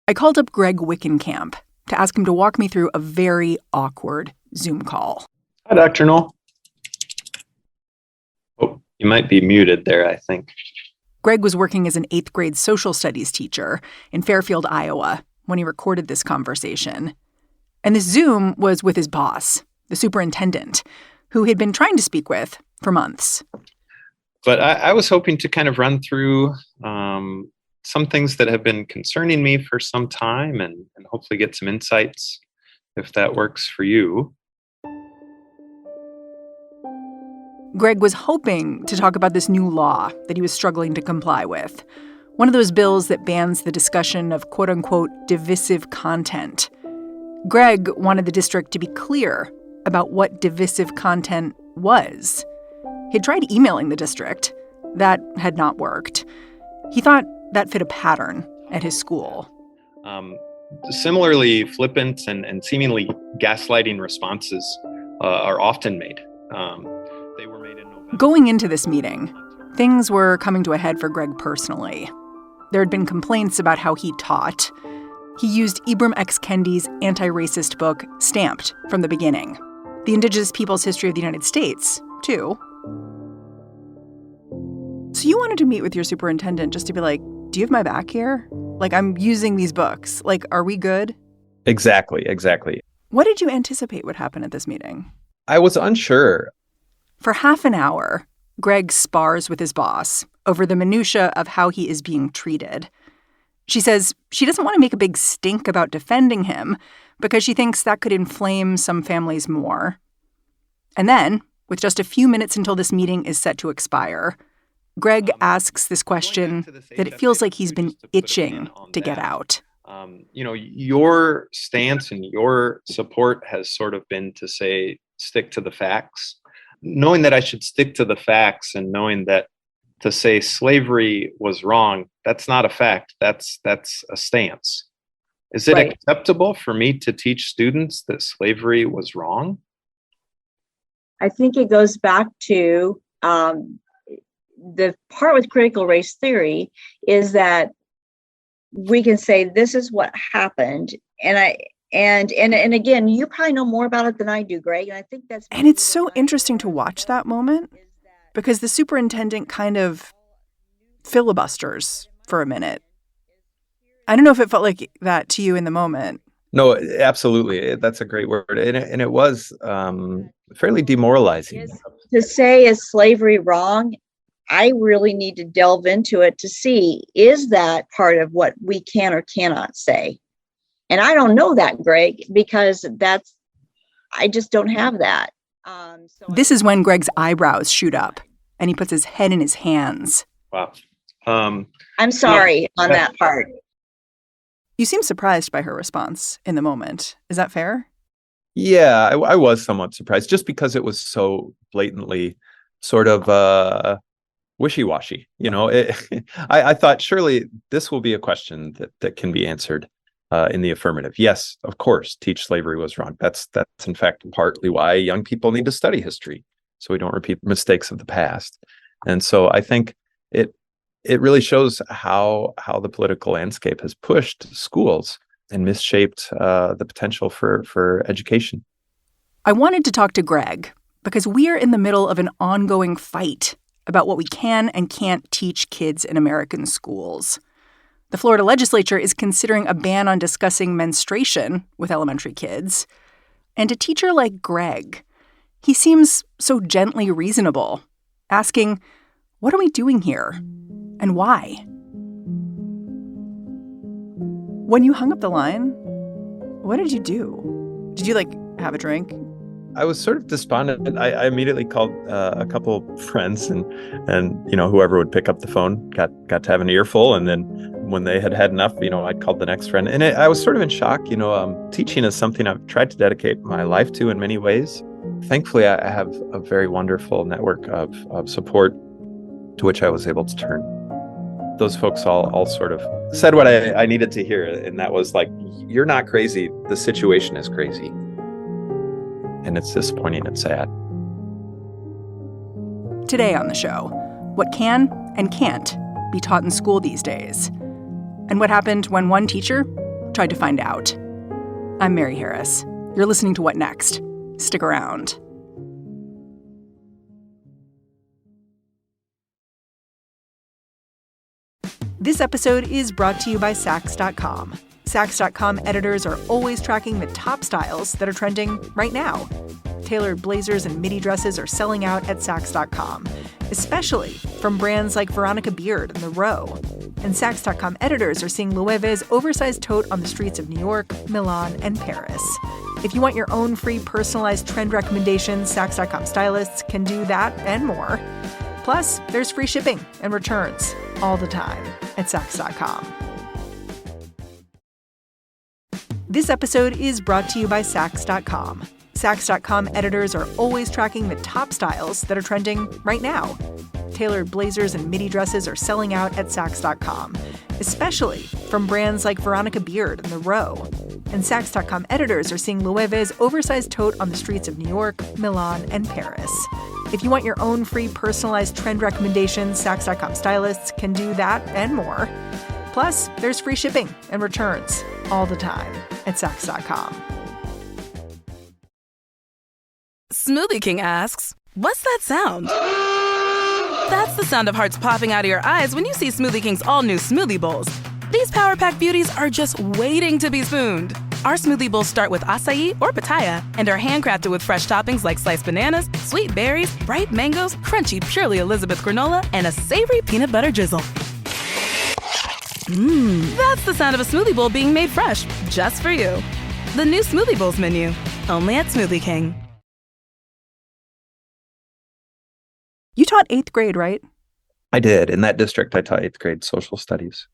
I called up Greg Wickenkamp to ask him to walk me through a very awkward Zoom call. Hi, Dr. Knoll. Oh, you might be muted there, I think. Greg was working as an 8th grade social studies teacher in Fairfield, Iowa, when he recorded this conversation. And this Zoom was with his boss, the superintendent, who he'd been trying to speak with for months. But I was hoping to kind of run through some things that have been concerning me for some time and hopefully get some insights if that works for you. Greg was hoping to talk about this new law that he was struggling to comply with. One of those bills that bans the discussion of quote unquote divisive content. Greg wanted the district to be clear about what divisive content was. He'd tried emailing the district. That had not worked. He thought that fit a pattern at his school. Similarly, flippant and seemingly gaslighting responses are often made. They were made in November. Going into this meeting, things were coming to a head for Greg personally. There had been complaints about how he taught. He used Ibram X. Kendi's anti-racist book, Stamped, from the beginning. The Indigenous Peoples' History of the United States, too. So you wanted to meet with your superintendent just to be like, do you have my back here? Like, I'm using these books. Like, are we good? Exactly. What did you anticipate would happen at this meeting? I was unsure. For half an hour, Greg spars with his boss over the minutia of how he is being treated. She says she doesn't want to make a big stink about defending him because she thinks that could inflame some families more. And then, with just a few minutes until this meeting is set to expire, Greg asks this question that it feels like he's been itching to get out. Your stance and your support has sort of been to say, stick to the facts. Knowing that I should stick to the facts and knowing that to say slavery was wrong, that's not a fact. That's a stance. Is it acceptable for me to teach students that slavery was wrong? I think it goes back to the part with critical race theory is that we can say this is what happened, and again, you probably know more about it than I do, Greg. And I think that's and it's so interesting to watch that moment because the superintendent kind of filibusters for a minute. I don't know if it felt like that to you in the moment. No, absolutely. That's a great word. And it was fairly demoralizing. To say, is slavery wrong? I really need to delve into it to see, is that part of what we can or cannot say? And I don't know that, Greg, because I just don't have that. This is when Greg's eyebrows shoot up and he puts his head in his hands. Wow. I'm sorry on that part. You seem surprised by her response in the moment. Is that fair? Yeah, I was somewhat surprised just because it was so blatantly sort of wishy-washy. I thought surely this will be a question that can be answered in the affirmative. Yes, of course, teach slavery was wrong. That's in fact partly why young people need to study history, so we don't repeat mistakes of the past. And so I think it really shows how the political landscape has pushed schools and misshaped the potential for education. I wanted to talk to Greg because we're in the middle of an ongoing fight about what we can and can't teach kids in American schools. The Florida legislature is considering a ban on discussing menstruation with elementary kids. And a teacher like Greg, he seems so gently reasonable, asking, what are we doing here? And why? When you hung up the line, what did you do? Did you, have a drink? I was sort of despondent. I immediately called a couple friends and whoever would pick up the phone got to have an earful. And then when they had enough, I'd called the next friend. And I was sort of in shock. Teaching is something I've tried to dedicate my life to in many ways. Thankfully, I have a very wonderful network of support to which I was able to turn. Those folks all sort of said what I needed to hear. And that was like, you're not crazy. The situation is crazy. And it's disappointing and sad. Today on the show, what can and can't be taught in school these days. And what happened when one teacher tried to find out. I'm Mary Harris. You're listening to What Next? Stick around. This episode is brought to you by Saks.com. Saks.com editors are always tracking the top styles that are trending right now. Tailored blazers and midi dresses are selling out at Saks.com, especially from brands like Veronica Beard and The Row. And Saks.com editors are seeing Loewe's oversized tote on the streets of New York, Milan, and Paris. If you want your own free personalized trend recommendations, Saks.com stylists can do that and more. Plus, there's free shipping and returns all the time at Saks.com. This episode is brought to you by Saks.com. Saks.com editors are always tracking the top styles that are trending right now. Tailored blazers and midi dresses are selling out at Saks.com, especially from brands like Veronica Beard and The Row. And Saks.com editors are seeing Loewe's oversized tote on the streets of New York, Milan, and Paris. If you want your own free personalized trend recommendations, Saks.com stylists can do that and more. Plus, there's free shipping and returns all the time at Saks.com. Smoothie King asks, what's that sound? That's the sound of hearts popping out of your eyes when you see Smoothie King's all-new smoothie bowls. These Power Pack beauties are just waiting to be spooned. Our smoothie bowls start with acai or pitaya and are handcrafted with fresh toppings like sliced bananas, sweet berries, ripe mangoes, crunchy Purely Elizabeth granola, and a savory peanut butter drizzle. That's the sound of a smoothie bowl being made fresh, just for you. The new Smoothie Bowls menu, only at Smoothie King. You taught 8th grade, right? I did. In that district, I taught 8th grade social studies.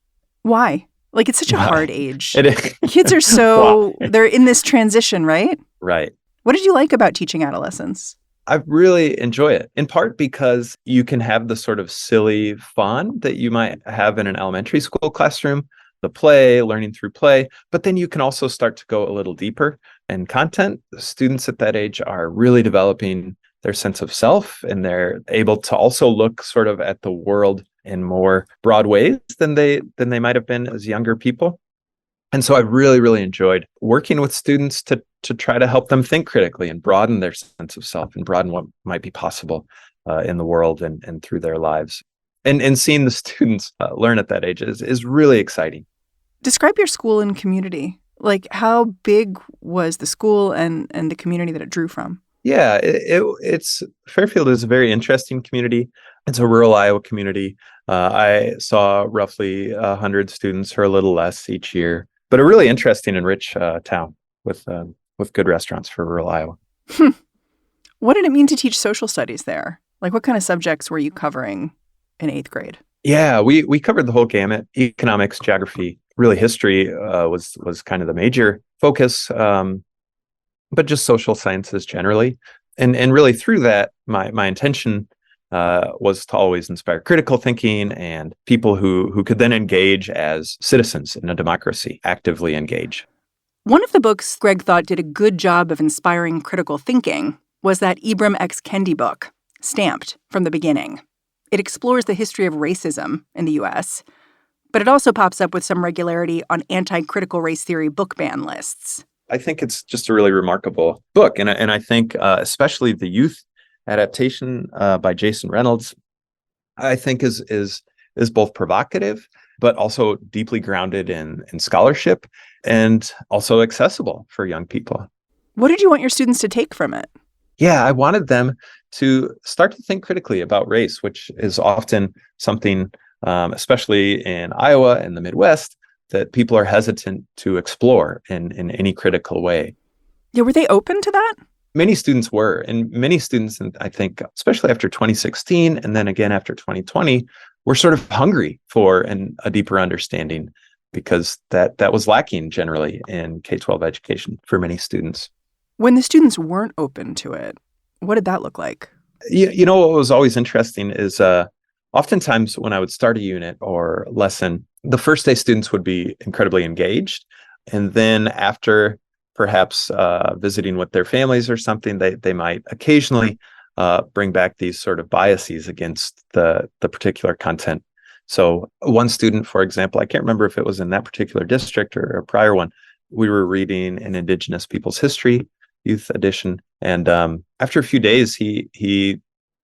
Why? Like, it's such a hard age. It is. Kids are so, they're in this transition, right? Right. What did you like about teaching adolescents? I really enjoy it, in part because you can have the sort of silly fun that you might have in an elementary school classroom, the play, learning through play, but then you can also start to go a little deeper in content. The students at that age are really developing their sense of self, and they're able to also look sort of at the world in more broad ways than they might have been as younger people. And so I really, really enjoyed working with students to try to help them think critically and broaden their sense of self and broaden what might be possible in the world and through their lives. And seeing the students learn at that age is really exciting. Describe your school and community. Like, how big was the school and the community that it drew from? Yeah, it's Fairfield is a very interesting community. It's a rural Iowa community. I saw roughly 100 students or a little less each year, but a really interesting and rich town with good restaurants for rural Iowa. What did it mean to teach social studies there? Like, what kind of subjects were you covering in 8th grade? Yeah, we covered the whole gamut: economics, geography, really history was kind of the major focus. But just social sciences generally. And really through that, my intention was to always inspire critical thinking and people who could then engage as citizens in a democracy, actively engage. One of the books Greg thought did a good job of inspiring critical thinking was that Ibram X. Kendi book, Stamped from the Beginning. It explores the history of racism in the U.S., but it also pops up with some regularity on anti-critical race theory book ban lists. I think it's just a really remarkable book. And I think especially the youth adaptation by Jason Reynolds, I think is both provocative, but also deeply grounded in scholarship and also accessible for young people. What did you want your students to take from it? Yeah, I wanted them to start to think critically about race, which is often something, especially in Iowa and the Midwest, that people are hesitant to explore in any critical way. Yeah, were they open to that? Many students were, and many students, and I think, especially after 2016, and then again after 2020, were sort of hungry for a deeper understanding, because that was lacking generally in K-12 education for many students. When the students weren't open to it, what did that look like? You know, what was always interesting is oftentimes when I would start a unit or lesson, the first day students would be incredibly engaged. And then after perhaps visiting with their families or something, they might occasionally bring back these sort of biases against the particular content. So one student, for example, I can't remember if it was in that particular district or a prior one, we were reading an Indigenous Peoples History Youth Edition. And after a few days, he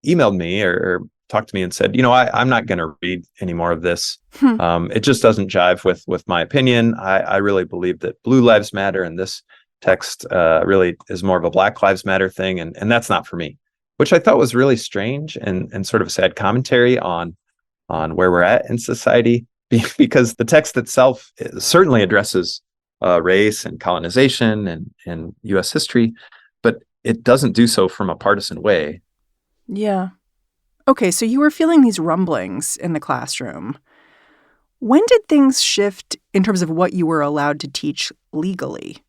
emailed me or talked to me and said, I'm not going to read any more of this. It just doesn't jive with my opinion. I really believe that Blue Lives Matter, and this text really is more of a Black Lives Matter thing. And that's not for me, which I thought was really strange and sort of sad commentary on where we're at in society, because the text itself certainly addresses race and colonization and U.S. history, but it doesn't do so from a partisan way. Yeah. Okay, so you were feeling these rumblings in the classroom. When did things shift in terms of what you were allowed to teach legally?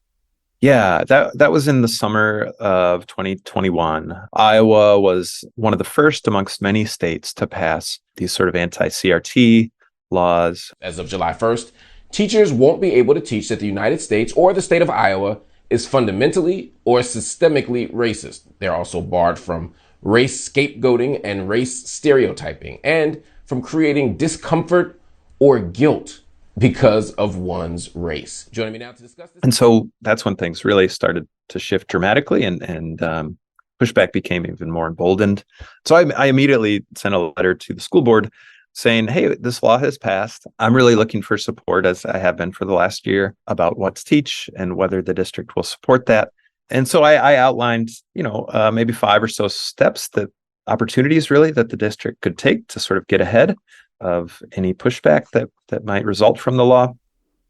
Yeah, that was in the summer of 2021. Iowa was one of the first amongst many states to pass these sort of anti-CRT laws. As of July 1st, teachers won't be able to teach that the United States or the state of Iowa is fundamentally or systemically racist. They're also barred from race scapegoating and race stereotyping, and from creating discomfort or guilt because of one's race. Joining me now to discuss this. And so that's when things really started to shift dramatically, and pushback became even more emboldened. So I immediately sent a letter to the school board saying, hey, this law has passed. I'm really looking for support, as I have been for the last year, about what to teach and whether the district will support that. And so I outlined, maybe 5 or so steps, opportunities really that the district could take to sort of get ahead of any pushback that might result from the law.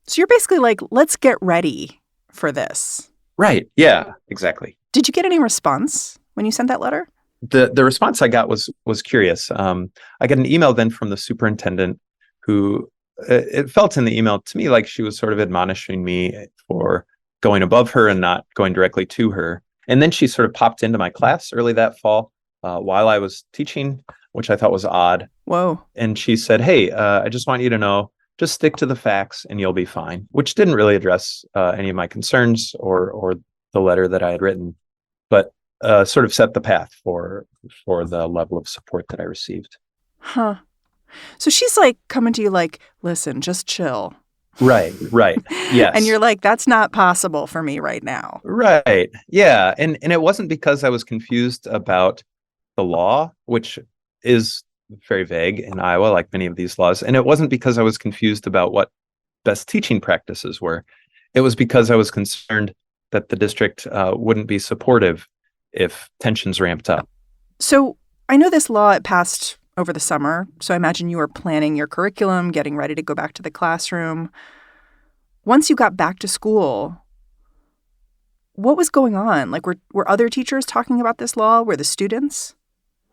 So you're basically like, let's get ready for this. Right. Yeah, exactly. Did you get any response when you sent that letter? The response I got was curious. I got an email then from the superintendent who, it felt in the email to me like she was sort of admonishing me for going above her and not going directly to her. And then she sort of popped into my class early that fall while I was teaching, which I thought was odd. Whoa. And she said, hey, I just want you to know, just stick to the facts and you'll be fine, which didn't really address any of my concerns or the letter that I had written, but sort of set the path for the level of support that I received. Huh. So she's like coming to you like, listen, just chill. Right. Yes. And you're like, that's not possible for me right now. Right. Yeah. And it wasn't because I was confused about the law, which is very vague in Iowa, like many of these laws. And it wasn't because I was confused about what best teaching practices were. It was because I was concerned that the district wouldn't be supportive if tensions ramped up. So I know this law, it passed over the summer. So I imagine you were planning your curriculum, getting ready to go back to the classroom. Once you got back to school, what was going on? Like, were other teachers talking about this law? Were the students?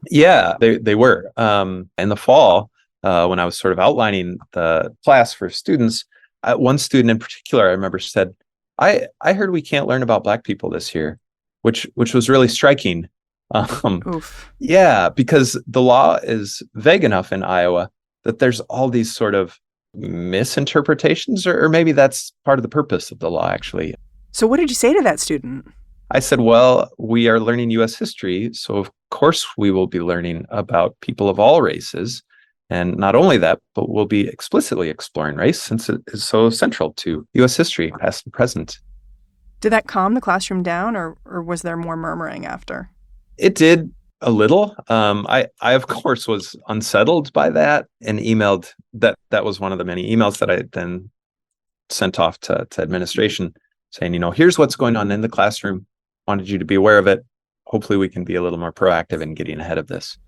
Yeah, they were. In the fall, when I was sort of outlining the class for students, one student in particular, I remember said, I heard we can't learn about Black people this year, which was really striking. Oof. Yeah, because the law is vague enough in Iowa that there's all these sort of misinterpretations, or maybe that's part of the purpose of the law, actually. So what did you say to that student? I said, well, we are learning U.S. history, so of course we will be learning about people of all races. And not only that, but we'll be explicitly exploring race since it is so central to U.S. history, past and present. Did that calm the classroom down, or was there more murmuring after? It did a little. I of course was unsettled by that and emailed that was one of the many emails that I then sent off to administration saying, here's what's going on in the classroom. Wanted you to be aware of it. Hopefully we can be a little more proactive in getting ahead of this.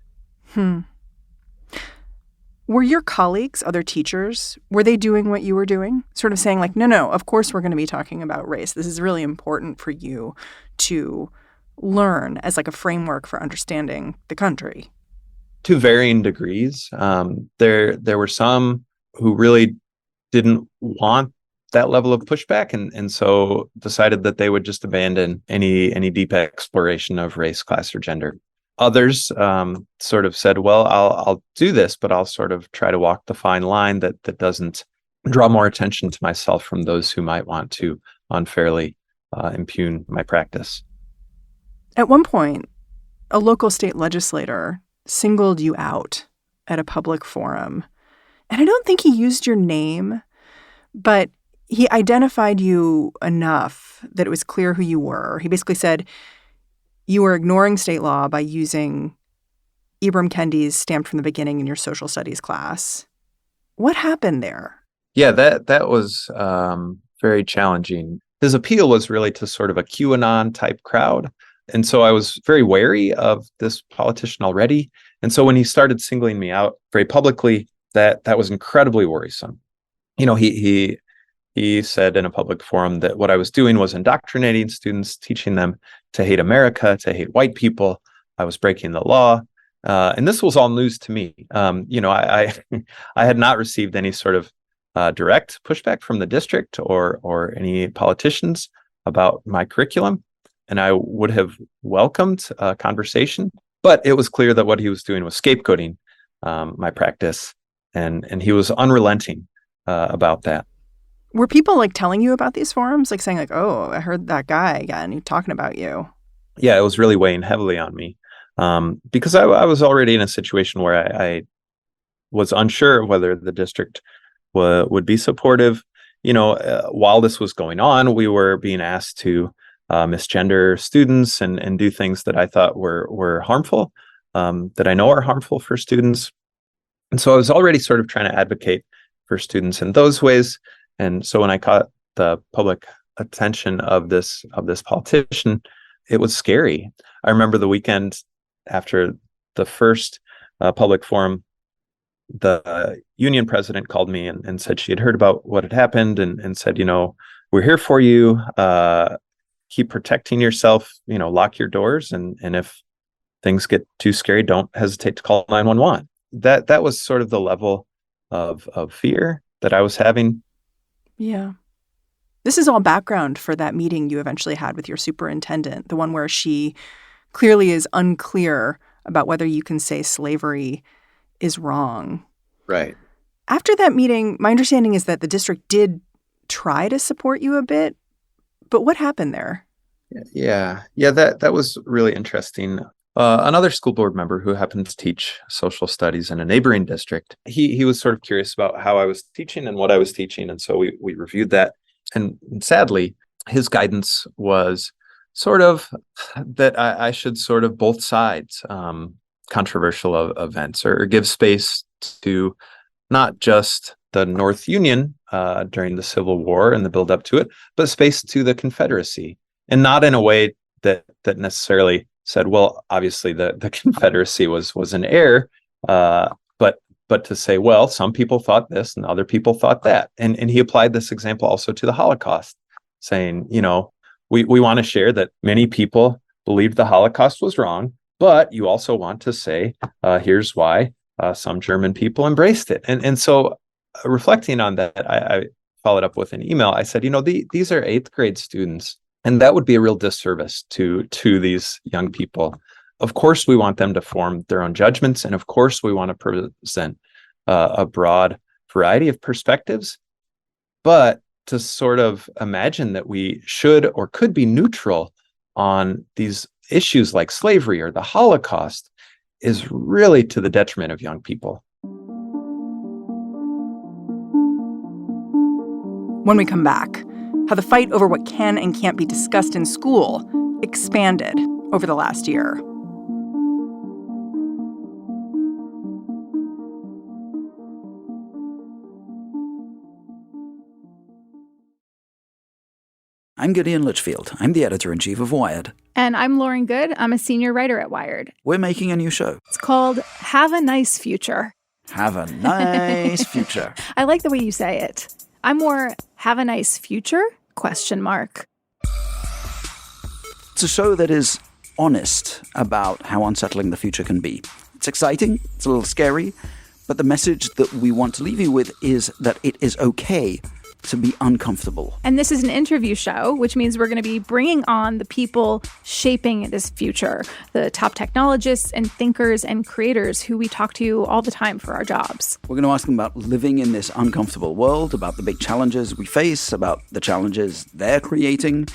Were your colleagues, other teachers, were they doing what you were doing? Sort of saying like, no, of course we're going to be talking about race. This is really important for you to learn as like a framework for understanding the country. To varying degrees. There were some who really didn't want that level of pushback and so decided that they would just abandon any deep exploration of race, class, or gender. Others sort of said, well, I'll do this, but I'll sort of try to walk the fine line that doesn't draw more attention to myself from those who might want to unfairly impugn my practice. At one point, a local state legislator singled you out at a public forum. And I don't think he used your name, but he identified you enough that it was clear who you were. He basically said you were ignoring state law by using Ibram Kendi's Stamped from the Beginning in your social studies class. What happened there? Yeah, that was very challenging. His appeal was really to sort of a QAnon type crowd. And so I was very wary of this politician already. And so when he started singling me out very publicly, that was incredibly worrisome. You know, he said in a public forum that what I was doing was indoctrinating students, teaching them to hate America, to hate white people. I was breaking the law. And this was all news to me. You know, I had not received any sort of direct pushback from the district or any politicians about my curriculum. And I would have welcomed a conversation. But it was clear that what he was doing was scapegoating my practice. And he was unrelenting about that. Were people like telling you about these forums, like saying like, oh, I heard that guy again, he's talking about you? Yeah, it was really weighing heavily on me because I was already in a situation where I was unsure of whether the district would be supportive. You know, while this was going on, we were being asked to misgender students and do things that I thought were harmful, that I know are harmful for students. And so I was already sort of trying to advocate for students in those ways. And so when I caught the public attention of this politician, it was scary. I remember the weekend after the first public forum, the union president called me and said she had heard about what had happened and said, you know, we're here for you. Keep protecting yourself, you know, lock your doors. And if things get too scary, don't hesitate to call 911. That was sort of the level of fear that I was having. Yeah. This is all background for that meeting you eventually had with your superintendent, the one where she clearly is unclear about whether you can say slavery is wrong. Right. After that meeting, my understanding is that the district did try to support you a bit, but what happened there? Yeah, that was really interesting. Another school board member who happened to teach social studies in a neighboring district, he was sort of curious about how I was teaching and what I was teaching. And so we reviewed that. And sadly, his guidance was sort of that I should sort of both sides controversial events or give space to not just the North Union during the Civil War and the build up to it, but space to the Confederacy, and not in a way that necessarily said, well, obviously the Confederacy was an error, but to say, well, some people thought this and other people thought that. And he applied this example also to the Holocaust, saying, you know, we want to share that many people believed the Holocaust was wrong, but you also want to say, here's why some German people embraced it. And so reflecting on that, I followed up with an email. I said, you know, these are 8th grade students, and that would be a real disservice to these young people. Of course, we want them to form their own judgments. And of course, we want to present a broad variety of perspectives. But to sort of imagine that we should or could be neutral on these issues like slavery or the Holocaust is really to the detriment of young people. When we come back, how the fight over what can and can't be discussed in school expanded over the last year. I'm Gideon Litchfield. I'm the editor-in-chief of Wired. And I'm Lauren Good. I'm a senior writer at Wired. We're making a new show. It's called Have a Nice Future. Have a nice future. I like the way you say it. I'm more have a nice future? ? It's a show that is honest about how unsettling the future can be. It's exciting, it's a little scary, but the message that we want to leave you with is that it is okay to be uncomfortable. And this is an interview show, which means we're going to be bringing on the people shaping this future, the top technologists and thinkers and creators who we talk to all the time for our jobs. We're going to ask them about living in this uncomfortable world, about the big challenges we face, about the challenges they're creating.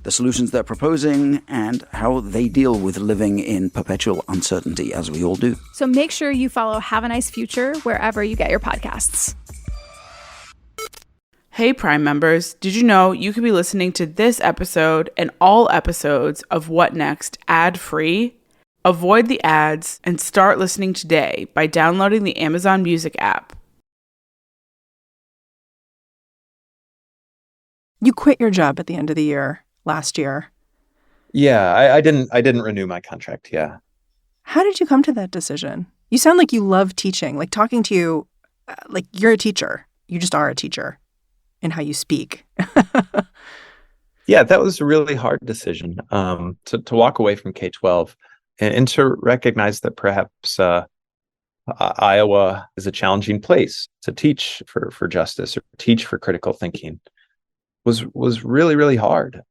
the solutions they're proposing, and how they deal with living in perpetual uncertainty, as we all do. So make sure you follow Have a Nice Future wherever you get your podcasts. Hey, Prime members, did you know you could be listening to this episode and all episodes of What Next ad-free? Avoid the ads and start listening today by downloading the Amazon Music app. You quit your job at the end of the year last year. Yeah, I didn't renew my contract. Yeah. How did you come to that decision? You sound like you love teaching, like talking to you, like you're a teacher. You just are a teacher in how you speak. Yeah, that was a really hard decision, to walk away from K-12 and to recognize that perhaps Iowa is a challenging place to teach for justice or teach for critical thinking was really, really hard.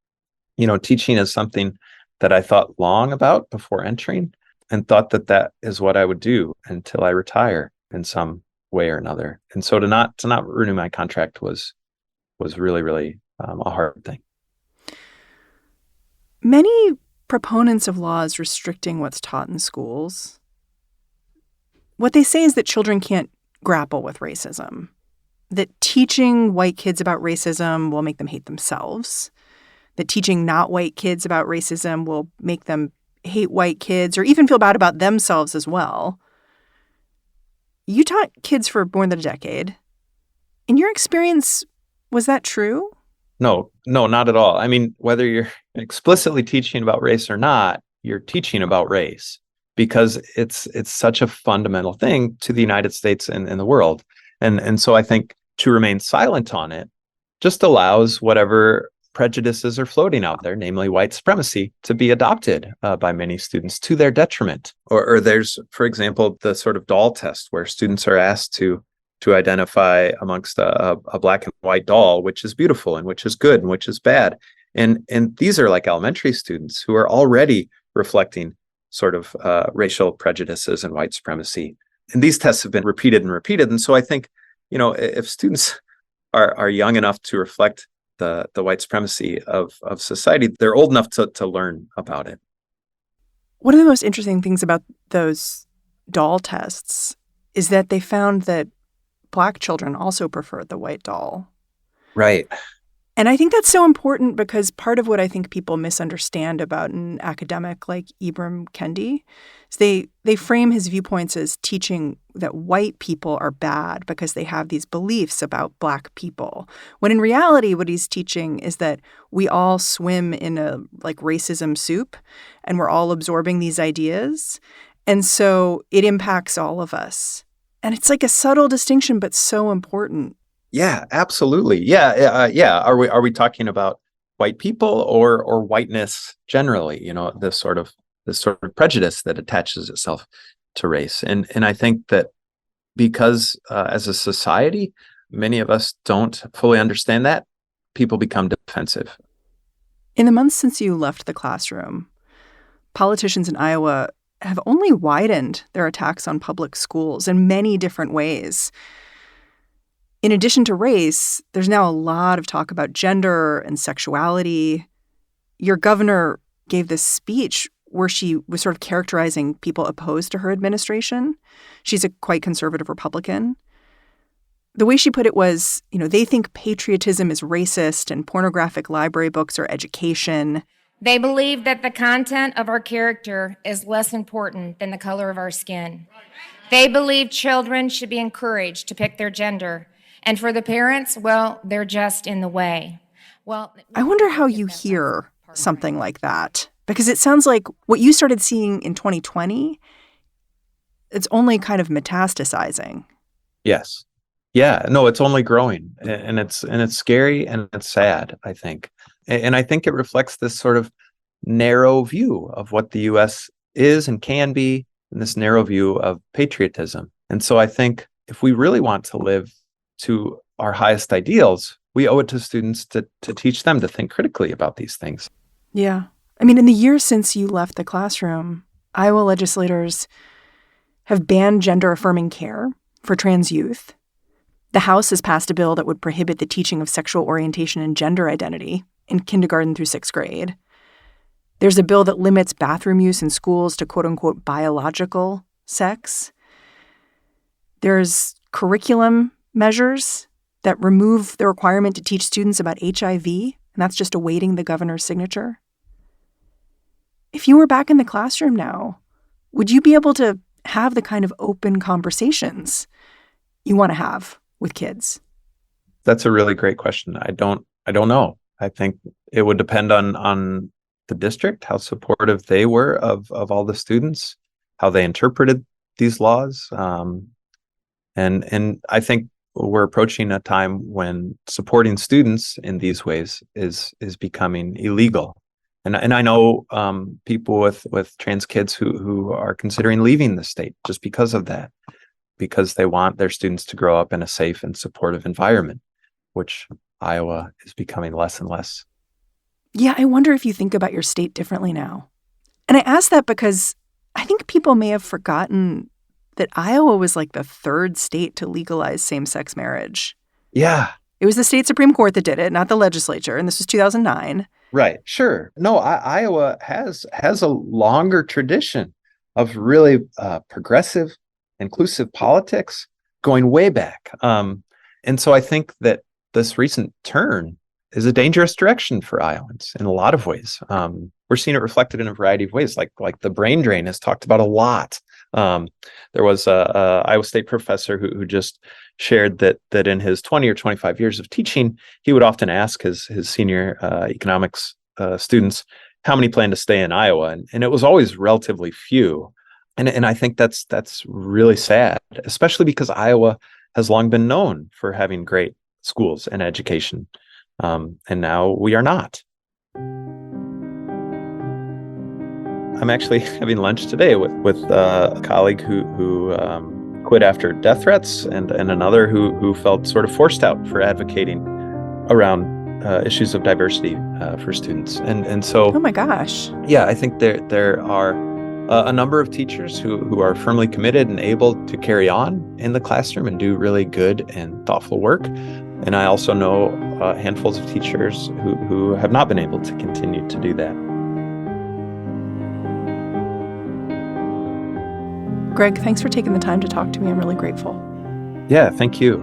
You know, teaching is something that I thought long about before entering and thought that is what I would do until I retire in some way or another. And so to not renew my contract was really, really a hard thing. Many proponents of laws restricting what's taught in schools, what they say is that children can't grapple with racism, that teaching white kids about racism will make them hate themselves, that teaching not white kids about racism will make them hate white kids or even feel bad about themselves as well. You taught kids for more than a decade. In your experience, was that true? No, not at all. I mean, whether you're explicitly teaching about race or not, you're teaching about race because it's such a fundamental thing to the United States and the world. And so I think to remain silent on it just allows whatever prejudices are floating out there, namely white supremacy, to be adopted by many students to their detriment. Or there's, for example, the sort of doll test where students are asked to identify amongst a black and white doll, which is beautiful and which is good and which is bad. And these are like elementary students who are already reflecting sort of racial prejudices and white supremacy. And these tests have been repeated and repeated. And so I think, you know, if students are young enough to reflect the white supremacy of society, they're old enough to learn about it. One of the most interesting things about those doll tests is that they found that Black children also preferred the white doll. Right. And I think that's so important because part of what I think people misunderstand about an academic like Ibram Kendi is they frame his viewpoints as teaching that white people are bad because they have these beliefs about Black people. When in reality, what he's teaching is that we all swim in a like racism soup and we're all absorbing these ideas. And so it impacts all of us. And it's like a subtle distinction, but so important. Yeah, absolutely. Yeah. Are we talking about white people or whiteness generally? You know, this sort of prejudice that attaches itself to race. And I think that because as a society, many of us don't fully understand that, people become defensive. In the months since you left the classroom, politicians in Iowa have only widened their attacks on public schools in many different ways. In addition to race, there's now a lot of talk about gender and sexuality. Your governor gave this speech where she was sort of characterizing people opposed to her administration. She's a quite conservative Republican. The way she put it was, you know, they think patriotism is racist and pornographic library books are education. They believe that the content of our character is less important than the color of our skin. They believe children should be encouraged to pick their gender. And for the parents, well, they're just in the way. Well, I wonder how you hear something like that, because it sounds like what you started seeing in 2020, it's only kind of metastasizing. Yes. Yeah, no, it's only growing and it's scary and it's sad, I think. And I think it reflects this sort of narrow view of what the U.S. is and can be, and this narrow view of patriotism. And so I think if we really want to live to our highest ideals, we owe it to students to teach them to think critically about these things. Yeah. I mean, in the years since you left the classroom, Iowa legislators have banned gender-affirming care for trans youth. The House has passed a bill that would prohibit the teaching of sexual orientation and gender identity in kindergarten through 6th grade. There's a bill that limits bathroom use in schools to quote-unquote biological sex. There's curriculum measures that remove the requirement to teach students about HIV, and that's just awaiting the governor's signature. If you were back in the classroom now, would you be able to have the kind of open conversations you want to have with kids? That's a really great question. I don't know. I think it would depend on the district, how supportive they were of all the students, how they interpreted these laws. And I think we're approaching a time when supporting students in these ways is becoming illegal. And I know people with trans kids who are considering leaving the state just because of that, because they want their students to grow up in a safe and supportive environment, which Iowa is becoming less and less. Yeah, I wonder if you think about your state differently now. And I ask that because I think people may have forgotten that Iowa was like the 3rd state to legalize same-sex marriage. Yeah. It was the state Supreme Court that did it, not the legislature, and this was 2009. Right. Sure. No, Iowa has a longer tradition of really progressive, inclusive politics going way back. And so I think that this recent turn is a dangerous direction for Iowans in a lot of ways. We're seeing it reflected in a variety of ways, like the brain drain is talked about a lot. There was a Iowa State professor who just shared that in his 20 or 25 years of teaching, he would often ask his senior economics students how many plan to stay in Iowa, and it was always relatively few. And I think that's really sad, especially because Iowa has long been known for having great schools and education. And now we are not. I'm actually having lunch today with a colleague who quit after death threats and another who felt sort of forced out for advocating around issues of diversity for students. And so, oh my gosh. Yeah, I think there are a number of teachers who are firmly committed and able to carry on in the classroom and do really good and thoughtful work. And I also know handfuls of teachers who have not been able to continue to do that. Greg, thanks for taking the time to talk to me. I'm really grateful. Yeah, thank you.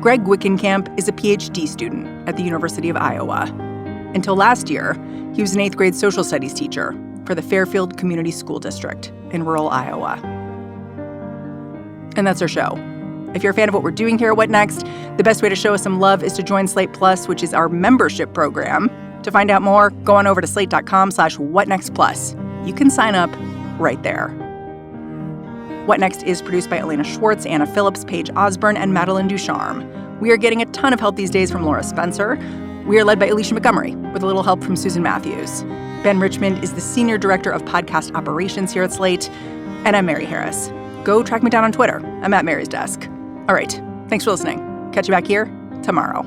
Greg Wickenkamp is a PhD student at the University of Iowa. Until last year, he was an 8th grade social studies teacher for the Fairfield Community School District in rural Iowa. And that's our show. If you're a fan of what we're doing here at What Next, the best way to show us some love is to join Slate Plus, which is our membership program. To find out more, go on over to slate.com/whatnextplus. You can sign up right there. What Next is produced by Elena Schwartz, Anna Phillips, Paige Osborne, and Madeline Ducharme. We are getting a ton of help these days from Laura Spencer. We are led by Alicia Montgomery, with a little help from Susan Matthews. Ben Richmond is the Senior Director of Podcast Operations here at Slate. And I'm Mary Harris. Go track me down on Twitter. I'm at Mary's Desk. All right. Thanks for listening. Catch you back here tomorrow.